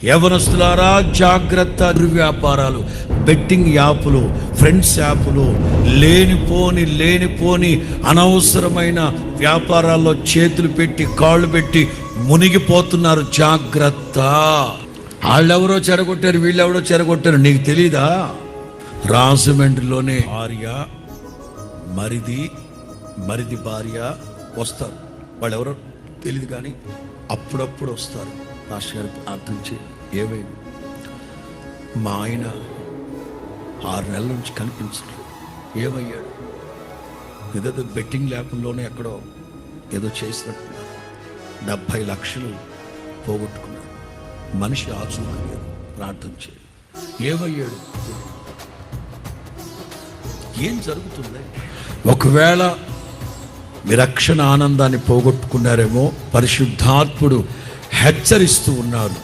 యవనస్తులారా జాగ్రత్త. వ్యాపారాలు, బెట్టింగ్ యాపులు, ఫ్రెండ్స్ యాపులు, లేనిపోని అనవసరమైన వ్యాపారాల్లో చేతులు పెట్టి కాళ్ళు పెట్టి మునిగిపోతున్నారు. జాగ్రత్త. వాళ్ళెవరో చెరగొట్టారు, వీళ్ళెవరో చెరగొట్టారు, నీకు తెలీదా? రాజమండ్రిలోనే భార్య మరిది భార్య వస్తారు. వాళ్ళు ఎవరో తెలియదు కానీ అప్పుడప్పుడు వస్తారు. పాస్టర్ గారు ప్రార్థన చేయి. ఏమైంది? మా ఆయన 6 నెలల నుంచి కనిపించలేదు. ఏమయ్యాడు? ఏదో బెట్టింగ్ ల్యాబ్లోనే ఎక్కడో ఏదో చేసినట్టు 70 లక్షలు పోగొట్టుకున్నాడు. మనిషి ఆచూకలేదు. ప్రార్థన చేయి. ఏమయ్యాడు? ఏం జరుగుతుంది? ఒకవేళ మీ రక్షణ ఆనందాన్ని పోగొట్టుకున్నారేమో పరిశుద్ధాత్ముడు హెచ్చరిస్తూ ఉన్నారు.